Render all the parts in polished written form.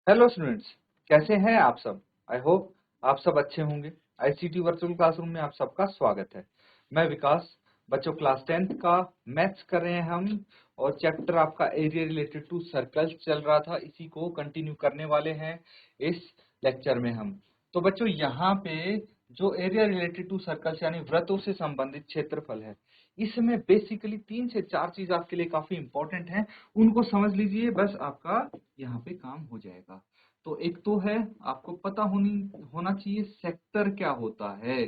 Hello students, कैसे हैं आप सब। आई होप आप सब अच्छे होंगे। आईसीटी वर्चुअल क्लासरूम में आप सबका स्वागत है। मैं विकास। बच्चों क्लास 10th का मैथ्स कर रहे हैं हम, और चैप्टर आपका एरिया रिलेटेड टू सर्कल चल रहा था, इसी को कंटिन्यू करने वाले हैं इस लेक्चर में हम। तो बच्चों यहाँ पे जो एरिया रिलेटेड टू सर्कल्स यानी वृत्तों से संबंधित क्षेत्रफल है, इसमें बेसिकली 3 से 4 चीज आपके लिए काफी इंपॉर्टेंट है, उनको समझ लीजिए, बस आपका यहाँ पे काम हो जाएगा। तो एक तो है, आपको पता होना चाहिए सेक्टर क्या होता है,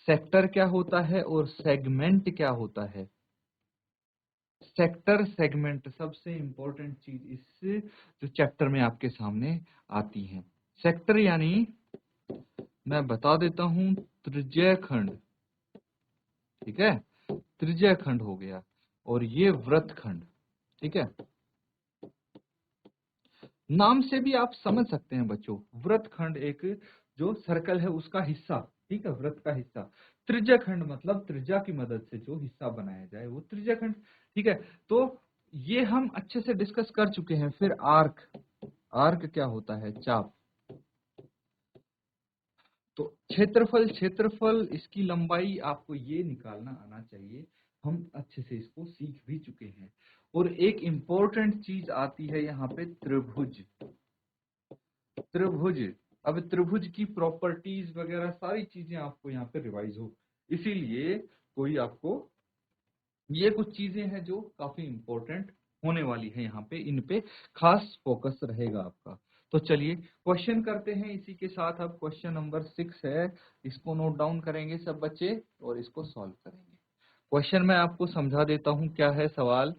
सेक्टर क्या होता है और सेगमेंट क्या होता है। सेक्टर सेगमेंट सबसे इंपॉर्टेंट चीज इस जो चैप्टर में आपके सामने आती है। सेक्टर यानी मैं बता देता हूं, त्रिज्यीय खंड, ठीक है, त्रिज्यीय खंड हो गया, और ये वृत्तखंड, ठीक है। नाम से भी आप समझ सकते हैं बच्चों, वृत्तखंड एक जो सर्कल है उसका हिस्सा, ठीक है, वृत्त का हिस्सा। त्रिज्या खंड मतलब त्रिज्या की मदद से जो हिस्सा बनाया जाए वो त्रिज्या खंड, ठीक है। तो ये हम अच्छे से डिस्कस कर चुके हैं। फिर आर्क, आर्क क्या होता है, चाप। तो क्षेत्रफल, क्षेत्रफल इसकी लंबाई आपको ये निकालना आना चाहिए, हम अच्छे से इसको सीख भी चुके हैं। और एक इंपॉर्टेंट चीज आती है यहाँ पे, त्रिभुज। त्रिभुज, अब त्रिभुज की प्रॉपर्टीज वगैरह सारी चीजें आपको यहाँ पे रिवाइज हो, इसीलिए कोई आपको ये कुछ चीजें हैं जो काफी इंपॉर्टेंट होने वाली है, यहाँ पे इन पे खास फोकस रहेगा आपका। तो चलिए क्वेश्चन करते हैं इसी के साथ। अब क्वेश्चन नंबर 6 है, इसको नोट डाउन करेंगे सब बच्चे और इसको सॉल्व करेंगे। क्वेश्चन मैं आपको समझा देता हूं क्या है सवाल।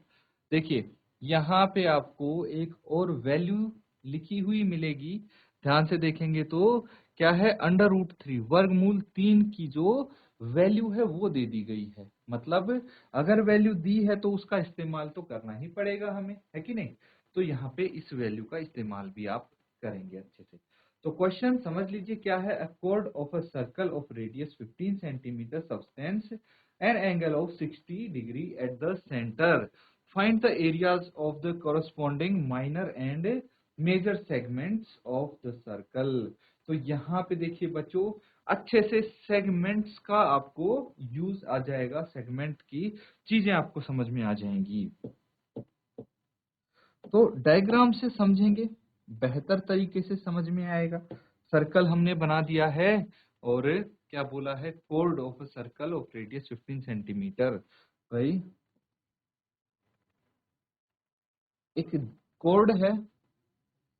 देखिए यहाँ पे आपको एक और वैल्यू लिखी हुई मिलेगी, ध्यान से देखेंगे तो क्या है, √3 वर्गमूल 3 की जो वैल्यू है वो दे दी गई है। मतलब अगर वैल्यू दी है तो उसका इस्तेमाल तो करना ही पड़ेगा हमें, है कि नहीं। तो यहाँ पे इस वैल्यू का इस्तेमाल भी आप करेंगे अच्छे से। तो क्वेश्चन समझ लीजिए क्या है, अ chord of a circle of radius 15 centimetre substance an angle of 60 degree at the center. Find the areas of the corresponding minor and major segments of the circle. तो यहाँ पे देखिए बच्चों, अच्छे से सेगमेंट्स का आपको यूज आ जाएगा, सेगमेंट की चीजें आपको समझ में आ जाएंगी। तो डायग्राम से समझेंगे, बेहतर तरीके से समझ में आएगा। सर्कल हमने बना दिया है, और क्या बोला है, code of a circle of radius 15 centimetre. भाई एक कोर्ड है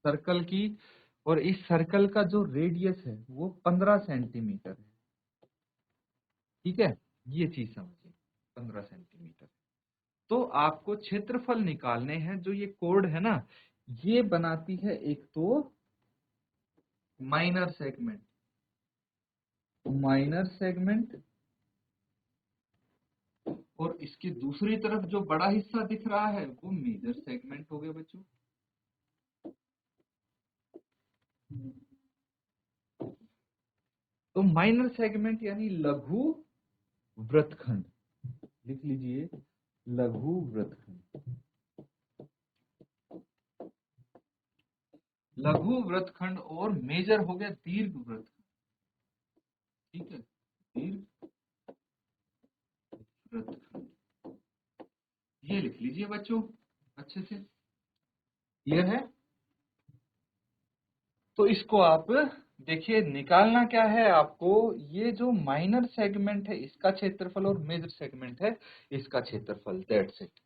सर्कल की, और इस सर्कल का जो रेडियस है वो 15 सेंटीमीटर है, ठीक है। ये चीज समझिए, 15 सेंटीमीटर। तो आपको क्षेत्रफल निकालने हैं, जो ये कोड है ना, ये बनाती है एक तो माइनर सेगमेंट, माइनर सेगमेंट, और इसकी दूसरी तरफ जो बड़ा हिस्सा दिख रहा है वो मेजर सेगमेंट हो गया बच्चों। तो माइनर सेगमेंट यानी लघु वृत्तखंड, लिख लीजिए, लघु वृत्तखंड। लघु वृत्तखंड, और मेजर हो गया दीर्घ वृत्तखंड, ठीक है, दीर्घ वृत्तखंड। ये लिख लीजिए बच्चों अच्छे से, क्लियर है। तो इसको आप देखिए, निकालना क्या है आपको, ये जो माइनर सेगमेंट है इसका क्षेत्रफल और मेजर सेगमेंट है इसका क्षेत्रफल, दैट्स इट।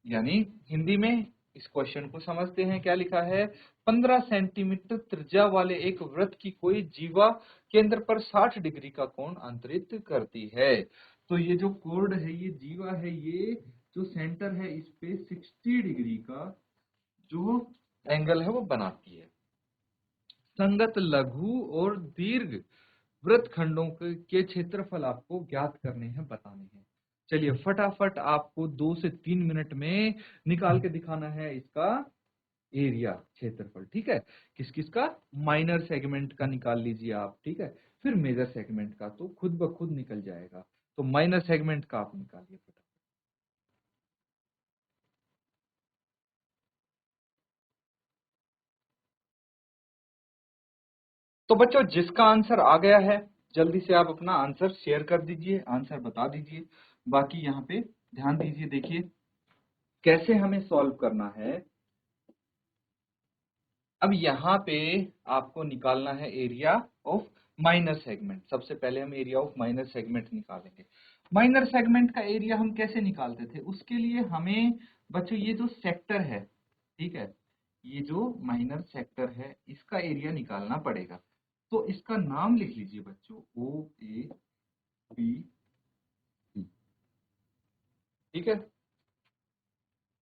यानी हिंदी में इस क्वेश्चन को समझते हैं, क्या लिखा है, 15 सेंटीमीटर त्रिज्या वाले एक वृत्त की कोई जीवा केंद्र पर 60 डिग्री का कोण अंतरित करती है। तो ये जो कोण है, ये जीवा है, ये जो सेंटर है इस पे 60 डिग्री का जो एंगल है वो बनाती है। संगत लघु और दीर्घ वृत्तखंडों के क्षेत्रफल आपको ज्ञात करने हैं, बताने हैं। चलिए फटाफट आपको 2 से 3 मिनट में निकाल के दिखाना है इसका एरिया, क्षेत्रफल, ठीक है। किस किस का, माइनर सेगमेंट का निकाल लीजिए आप, ठीक है। फिर मेजर सेगमेंट का तो खुद ब खुद निकल जाएगा। तो माइनर सेगमेंट का आप निकालिए फटाफट। तो बच्चों जिसका आंसर आ गया है जल्दी से आप अपना आंसर शेयर कर दीजिए, आंसर बता दीजिए। बाकी यहाँ पे ध्यान दीजिए, देखिए कैसे हमें सॉल्व करना है। अब यहाँ पे आपको निकालना है एरिया ऑफ माइनर सेगमेंट। सबसे पहले हम एरिया ऑफ माइनर सेगमेंट निकालेंगे। माइनर सेगमेंट का एरिया हम कैसे निकालते थे, उसके लिए हमें बच्चों ये जो सेक्टर है, ठीक है, ये जो माइनर सेक्टर है इसका एरिया निकालना पड़ेगा। तो इसका नाम लिख लीजिए बच्चों, ओ ए बी सी, ठीक है।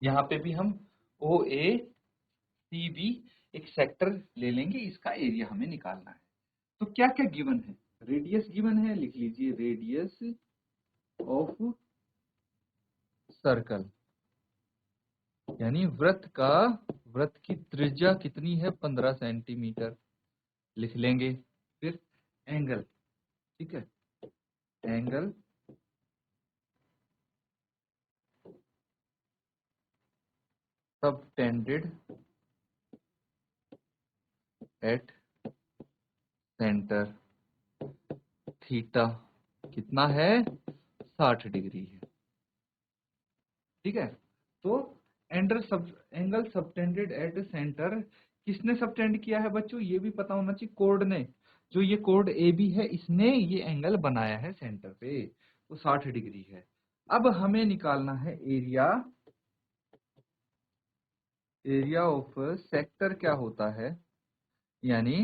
यहाँ पे भी हम ओ ए सी बी एक सेक्टर ले लेंगे, इसका एरिया हमें निकालना है। तो क्या क्या गिवन है, रेडियस गिवन है, लिख लीजिए रेडियस ऑफ सर्कल, यानी वृत्त की त्रिज्या कितनी है, 15 सेंटीमीटर लिख लेंगे। फिर एंगल, ठीक है, angle subtended at centre, theta कितना है, 60 डिग्री है, ठीक है। तो एंगल सबटेंडेड एट सेंटर किसने सबटेंड किया है बच्चों, ये भी पता होना चाहिए, कोड ने। जो ये कोड ए बी है इसने ये एंगल बनाया है सेंटर पे, तो 60 डिग्री है। अब हमें निकालना है एरिया ऑफ सेक्टर क्या होता है, यानी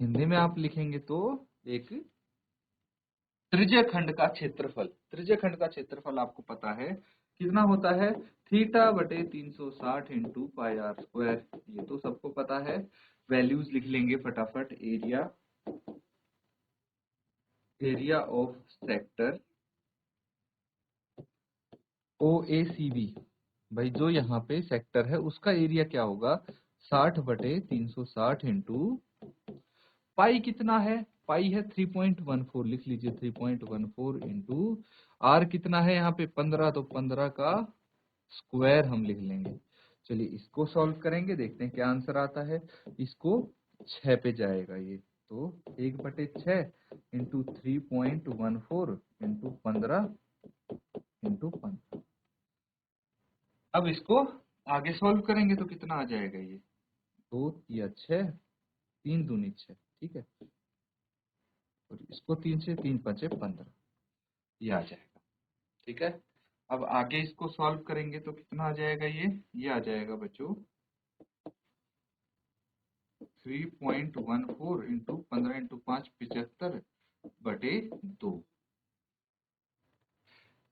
हिंदी में आप लिखेंगे तो एक त्रिज्य खंड का क्षेत्रफल। त्रिज्य खंड का क्षेत्रफल आपको पता है कितना होता है, थीटा बटे 360 इंटू पाई आर स्क्वायर, ये तो सबको पता है। वैल्यूज लिख लेंगे फटाफट, area of sector O A C B, भाई जो यहाँ पे सेक्टर है उसका एरिया क्या होगा, 60 बटे 360 इंटू पाई कितना है, पाई है 3.14, लिख लीजिए 3.14 इंटू आर कितना है यहाँ पे 15, तो 15 का स्क्वायर हम लिख लेंगे। चलिए इसको सॉल्व करेंगे, देखते हैं क्या आंसर आता है। इसको 6 पे जाएगा ये, तो 1/6 इंटू 3.14 इंटू 15 इंटू 15। अब इसको आगे सॉल्व करेंगे तो कितना आ जाएगा, ये 2 या 6, 3 दूनी 6, ठीक है। और इसको 3 से 3 5 15, ये आ जाएगा, ठीक है। अब आगे इसको सॉल्व करेंगे तो कितना आ जाएगा, ये आ जाएगा बच्चों 3.14 इंटू 15 इंटू 5 75 बटे 2,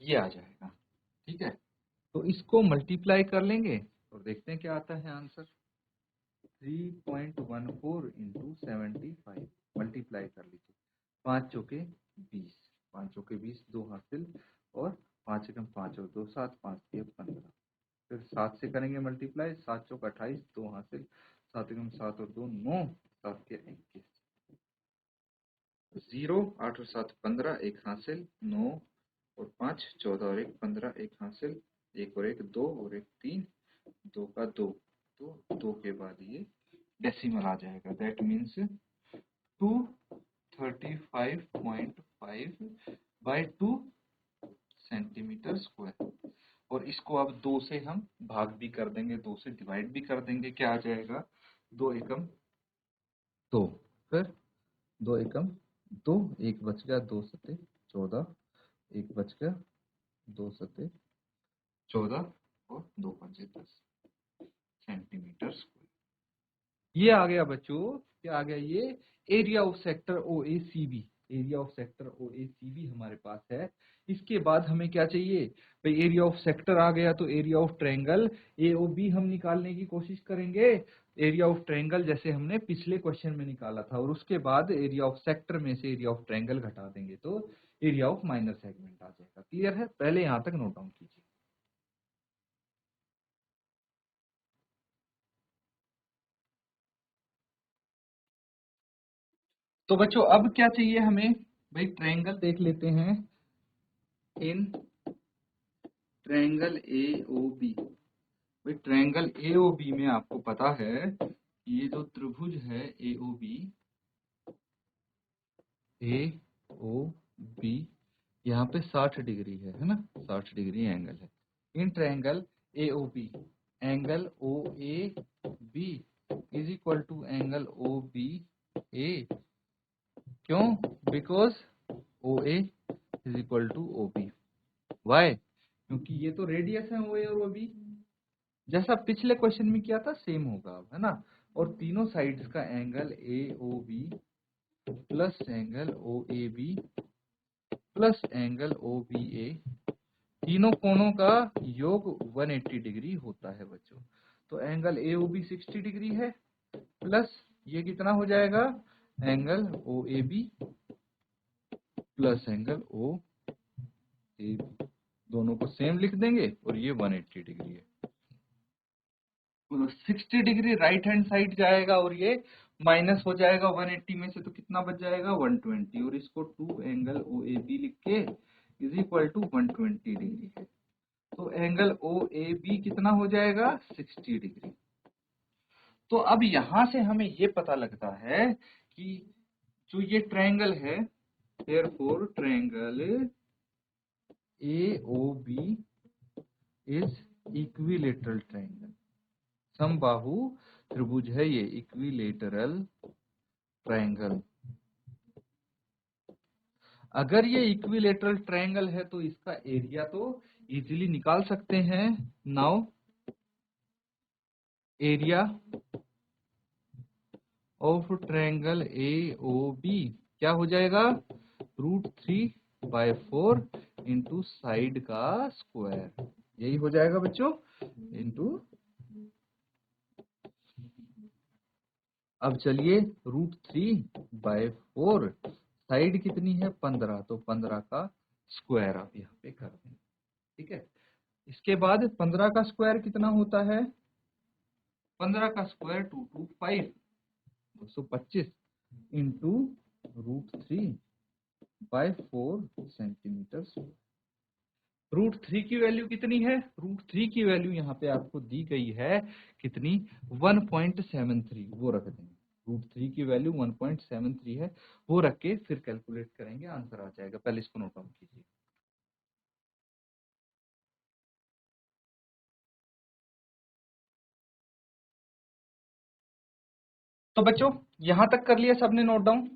ये आ जाएगा, ठीक है। तो इसको मल्टीप्लाई कर लेंगे और देखते हैं क्या आता है आंसर। 3.14 इंटू 75 मल्टीप्लाई कर लीजिए, 5 चौके 20, 5 चौके 20, 2 हासिल, और 5 एकम 5 और 2 7, 5 के 15। फिर 7 से करेंगे मल्टीप्लाई, 7 चौक 28, 2 हासिल, 7 एकम 7 और 2 9, 7 के 21, 0, 8 और 7 15, 1 हासिल, 9 और 5 14 और 1 15, 1 हासिल, 1 और 1 2 और 1 3, 2 का 2, तो 2 के बाद ये डेसिमल आ जाएगा, that means 235.5 by 2 centimetre square. और इसको अब 2 से हम भाग भी कर देंगे, 2 से डिवाइड भी कर देंगे, क्या आ जाएगा, 2 एकम 2, फिर 2 एकम 2, 1 बच गया, 2 सते 14, 1 बच गया, 2 सते 14 और 2 पंजे 10 सेंटीमीटर स्क्वायर। ये आ गया बच्चों, क्या आ गया, ये area of sector O A C B. Area of sector O A C B हमारे पास है। इसके बाद हमें क्या चाहिए भाई, एरिया ऑफ सेक्टर आ गया तो area of triangle A O B हम निकालने की कोशिश करेंगे। एरिया ऑफ ट्रायंगल जैसे हमने पिछले क्वेश्चन में निकाला था, और उसके बाद एरिया ऑफ सेक्टर में से एरिया ऑफ ट्रायंगल घटा देंगे तो एरिया ऑफ माइनर सेगमेंट आ जाएगा। क्लियर है, पहले यहां तक नोट डाउन कीजिए। तो बच्चों अब क्या चाहिए हमें, भाई ट्रायंगल देख लेते हैं। इन ट्रायंगल ए ओ बी, भाई ट्रायंगल ए ओ बी में आपको पता है कि ये जो त्रिभुज है ए ओ बी, ए ओ बी, यहाँ पे 60 डिग्री है ना, 60 डिग्री एंगल है in triangle A O B. Angle O A B is equal to angle O B A. क्यों? Because O A is equal to O B. Why? क्योंकि ये तो radius है ओ ए और ओ बी, जैसा पिछले क्वेश्चन में किया था सेम होगा, है ना। और तीनों साइड्स का angle A O B plus angle O A B plus angle O B A, तीनों कोणों का योग 180 डिग्री होता है बच्चों। तो angle A O B 60 degree है, प्लस ये कितना हो जाएगा, angle O A B plus angle O A B, दोनों को सेम लिख देंगे और ये 180 डिग्री है। 60 डिग्री राइट हैंड साइड जाएगा और ये माइनस हो जाएगा 180 में से, तो कितना बच जाएगा 120, और इसको 2 एंगल ओ ए बी लिख के इज इक्वल टू 120 डिग्री है। तो एंगल ओ ए बी कितना हो जाएगा 60 डिग्री। तो अब यहां से हमें ये पता लगता है कि जो ये ट्रायंगल है, therefore triangle A O B is equilateral triangle. समबाहु त्रिभुज है ये, इक्विलेटरल ट्रायंगल। अगर ये इक्विलेटरल ट्रायंगल है तो इसका एरिया तो इजीली निकाल सकते हैं। Now area of triangle A O B क्या हो जाएगा, √3/4 इंटू साइड का स्क्वायर, यही हो जाएगा बच्चों, इंटू। अब चलिए √3/4, साइड कितनी है 15, तो 15 का स्क्वायर आप यहाँ पे कर दें, ठीक है। इसके बाद 15 का स्क्वायर कितना होता है, 15 का स्क्वायर 225, 225 इंटू √3/4 सेंटीमीटर। √3 की वैल्यू कितनी है, √3 की वैल्यू यहाँ पे आपको दी गई है कितनी, 1.73, वो रख देंगे। √3 की वैल्यू 1.73 है, वो रख के फिर कैलकुलेट करेंगे, आंसर आ जाएगा। पहले इसको नोट डाउन कीजिए। तो बच्चों यहां तक कर लिया सबने नोट डाउन।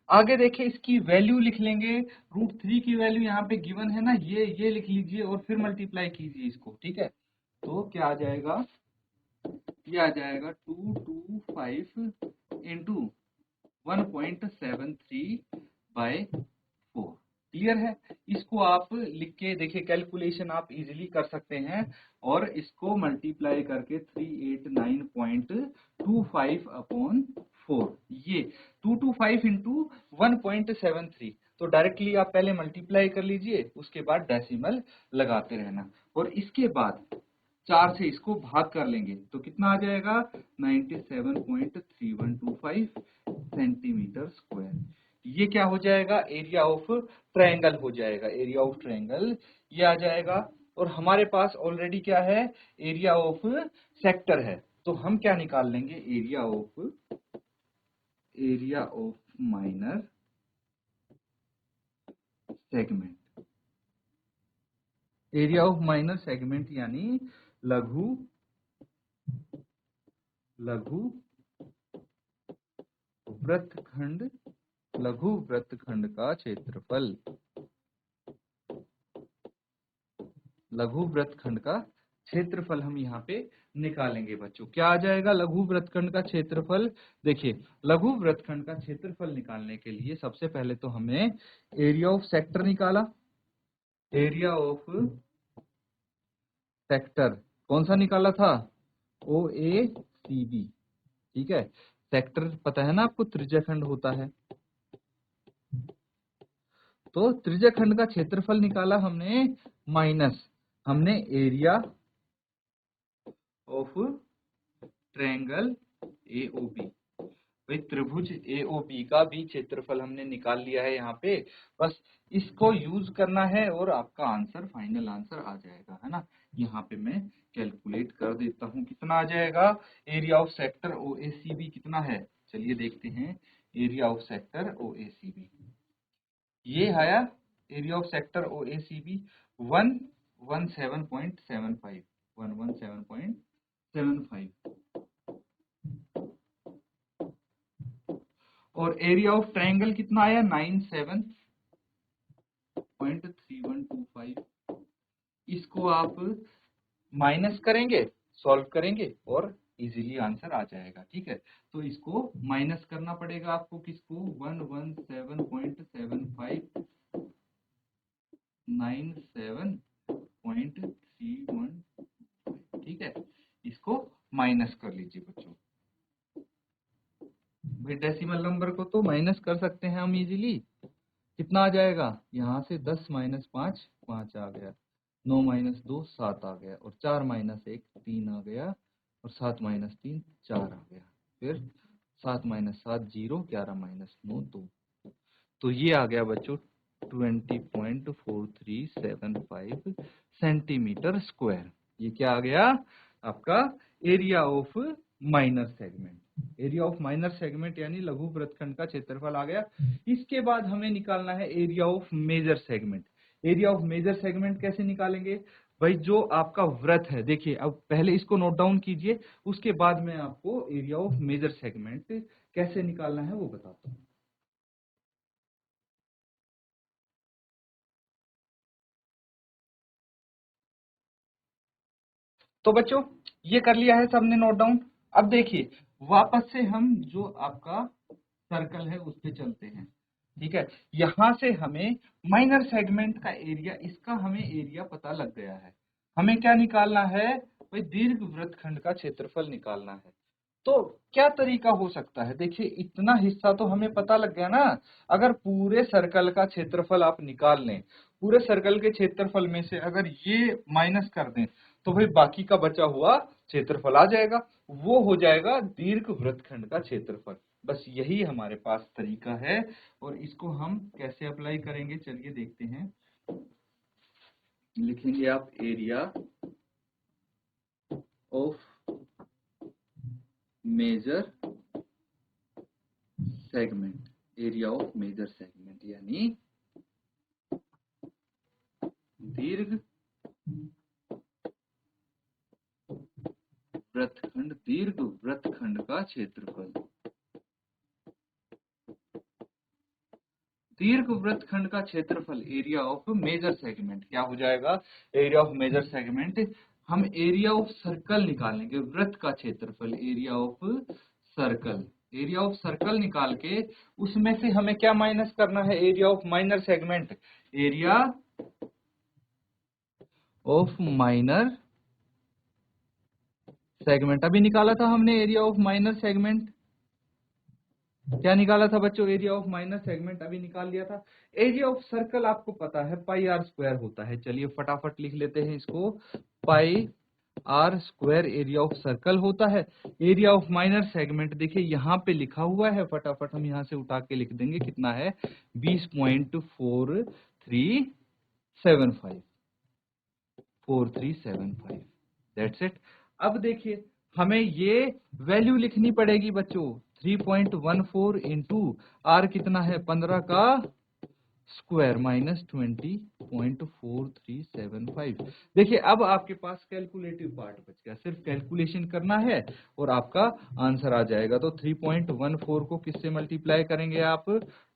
आगे देखें, इसकी वैल्यू लिख लेंगे। √3 की वैल्यू यहाँ पे गिवन है ना, ये लिख लीजिए और फिर मल्टीप्लाई कीजिए इसको, ठीक है। तो क्या आ जाएगा, ये आ जाएगा 225 इंटू 1.73/4। क्लियर है? इसको आप लिख के देखिए, कैलकुलेशन आप इजीली कर सकते हैं, और इसको मल्टीप्लाई करके 389.25/4, ये 225 इंटू 1.73, तो डायरेक्टली आप पहले मल्टीप्लाई कर लीजिए, उसके बाद डेसिमल लगाते रहना, और इसके बाद 4 से इसको भाग कर लेंगे तो कितना आ जाएगा, 97.3125 सेंटीमीटर स्क्वायर। ये क्या हो जाएगा, एरिया ऑफ ट्रायंगल हो जाएगा, एरिया ऑफ ट्रायंगल ये आ जाएगा। और हमारे पास ऑलरेडी क्या है, एरिया ऑफ सेक्टर है, तो हम क्या निकाल लेंगे, area of minor segment. Area of minor segment यानी लघु वृत्तखंड, लघु वृत्तखंड का क्षेत्रफल, लघु वृत्तखंड का क्षेत्रफल हम यहाँ पे निकालेंगे बच्चों। क्या आ जाएगा लघु वृत्तखंड का क्षेत्रफल, देखिए लघु वृत्तखंड का क्षेत्रफल निकालने के लिए सबसे पहले तो हमने एरिया ऑफ सेक्टर निकाला। एरिया ऑफ सेक्टर कौन सा निकाला था, OACB, ठीक है। सेक्टर पता है ना आपको, त्रिज्याखंड होता है। तो त्रिज्याखंड का क्षेत्रफल निकाला हमने, माइनस हमने एरिया ऑफ ट्रायंगल AOB, भाई त्रिभुज AOB का भी क्षेत्रफल हमने निकाल लिया है यहाँ पे। बस इसको यूज करना है और आपका आंसर, फाइनल आंसर आ जाएगा, है ना। यहाँ पे मैं कैलकुलेट कर देता हूँ, कितना आ जाएगा, एरिया ऑफ सेक्टर OACB कितना है, चलिए देखते हैं। एरिया ऑफ सेक्टर OACB ये आया area of sector O A C B 117.75 117.75 और एरिया ऑफ ट्रायंगल कितना आया 97.3125। इसको आप माइनस करेंगे, सॉल्व करेंगे और इजीली आंसर आ जाएगा। ठीक है, तो इसको माइनस करना पड़ेगा आपको, किसको 117.75 97.31। ठीक है, इसको माइनस कर लीजिए बच्चों। भाई डेसिमल नंबर को तो माइनस कर सकते हैं हम इजीली। कितना आ जाएगा, यहाँ से 10 माइनस 5 5 आ गया, 9 माइनस 2 7 आ गया, और 4 माइनस 1 3 आ गया, और 7 माइनस 3 4 आ गया, फिर 7 माइनस 7 0, 11 माइनस 9 2। तो ये आ गया बच्चों 20.4375 सेंटीमीटर स्क्वायर। ये क्या आ गया आपका area of minor segment. Area of minor segment यानी लघु वृत्तखंड का क्षेत्रफल आ गया। इसके बाद हमें निकालना है area of major segment. Area of major segment कैसे निकालेंगे भाई, जो आपका वृत्त है, देखिए अब पहले इसको नोट डाउन कीजिए, उसके बाद मैं आपको एरिया ऑफ मेजर सेगमेंट कैसे निकालना है वो बताता हूँ। तो बच्चों ये कर लिया है सबने नोट डाउन। अब देखिए वापस से हम जो आपका सर्कल है उस पे चलते हैं। ठीक है, यहां से हमें माइनर सेगमेंट का एरिया, इसका हमें एरिया पता लग गया है। हमें क्या निकालना है भाई, दीर्घ वृत्तखंड का क्षेत्रफल निकालना है। तो क्या तरीका हो सकता है, देखिए इतना हिस्सा तो हमें पता लग गया ना। अगर पूरे सर्कल का क्षेत्रफल आप निकाल लें, पूरे सर्कल के क्षेत्रफल में से अगर ये माइनस कर दें, तो भाई बाकी का बचा हुआ क्षेत्रफल आ जाएगा, वो हो जाएगा दीर्घ वृत्तखंड का क्षेत्रफल। बस यही हमारे पास तरीका है, और इसको हम कैसे अप्लाई करेंगे चलिए देखते हैं। लिखेंगे आप area of major segment, area of major segment यानी दीर्घ वृत्तखंड, दीर्घ वृत्तखंड का क्षेत्रफल। दीर्घ वृत्तखंड का क्षेत्रफल एरिया ऑफ मेजर सेगमेंट क्या हो जाएगा, एरिया ऑफ मेजर सेगमेंट। हम एरिया ऑफ सर्कल निकालेंगे, वृत्त का क्षेत्रफल area of circle. Area of circle निकाल के उसमें से हमें क्या माइनस करना है, area of minor segment. Area of minor segment अभी निकाला था हमने, एरिया ऑफ माइनर सेगमेंट क्या निकाला था बच्चों, एरिया ऑफ माइनर सेगमेंट अभी निकाल लिया था। एरिया ऑफ सर्कल आपको पता है पाई आर स्क्वायर होता है, चलिए फटाफट लिख लेते हैं इसको, pi r square area of circle होता है। एरिया ऑफ माइनर सेगमेंट देखिए यहाँ पे लिखा हुआ है, फटाफट हम यहाँ से उठा के लिख देंगे, कितना है 20.4375 4375, दैट्स इट। अब देखिए हमें ये वैल्यू लिखनी पड़ेगी बच्चों, 3.14 इंटू आर कितना है 15 का स्क्वायर माइनस 20.4375। देखिए अब आपके पास कैलकुलेटिव पार्ट बच गया, सिर्फ कैलकुलेशन करना है और आपका आंसर आ जाएगा। तो 3.14 को किससे मल्टीप्लाई करेंगे आप,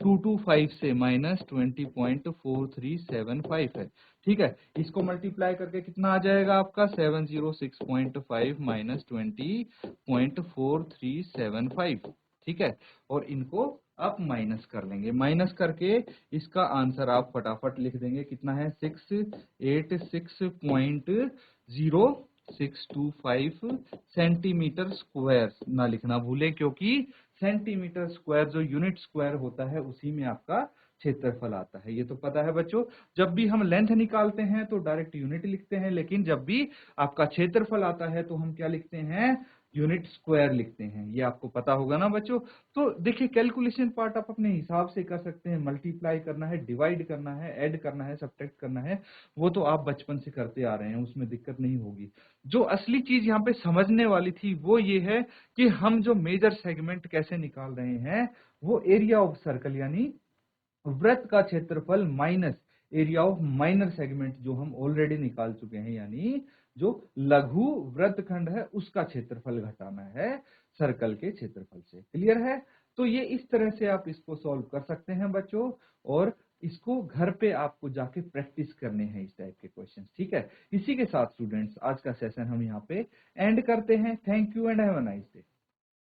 225 से, माइनस 20.4375 है। ठीक है, इसको मल्टीप्लाई करके कितना आ जाएगा आपका 706.5 माइनस 20.4375। ठीक है, और इनको आप माइनस कर लेंगे, माइनस करके इसका आंसर आप फटाफट लिख देंगे, कितना है 686.0625 सेंटीमीटर स्क्वायर। ना लिखना भूले, क्योंकि सेंटीमीटर स्क्वायर जो यूनिट स्क्वायर होता है उसी में आपका क्षेत्रफल आता है, ये तो पता है बच्चों। जब भी हम लेंथ निकालते हैं तो डायरेक्ट यूनिट लिखते हैं, लेकिन जब भी आपका क्षेत्रफल आता है तो हम क्या लिखते हैं, यूनिट स्क्वायर लिखते हैं, ये आपको पता होगा ना बच्चों। तो देखिए कैलकुलेशन पार्ट आप अपने हिसाब से कर सकते हैं, मल्टीप्लाई करना है, डिवाइड करना है, ऐड करना है, सब्ट्रैक्ट करना है, वो तो आप बचपन से करते आ रहे हैं, उसमें दिक्कत नहीं होगी। जो असली चीज यहाँ पे समझने वाली थी वो ये है कि हम जो मेजर सेगमेंट कैसे निकाल रहे हैं, वो एरिया ऑफ सर्कल यानी वृत्त का क्षेत्रफल minus area of minor segment, जो हम ऑलरेडी निकाल चुके हैं, यानी जो लघु वृत्तखंड है उसका क्षेत्रफल घटाना है सर्कल के क्षेत्रफल से। क्लियर है? तो ये इस तरह से आप इसको सॉल्व कर सकते हैं बच्चों, और इसको घर पे आपको जाके प्रैक्टिस करने हैं इस टाइप के क्वेश्चन। ठीक है, इसी के साथ स्टूडेंट्स आज का सेशन हम यहाँ पे एंड करते हैं। Thank you and have a nice day.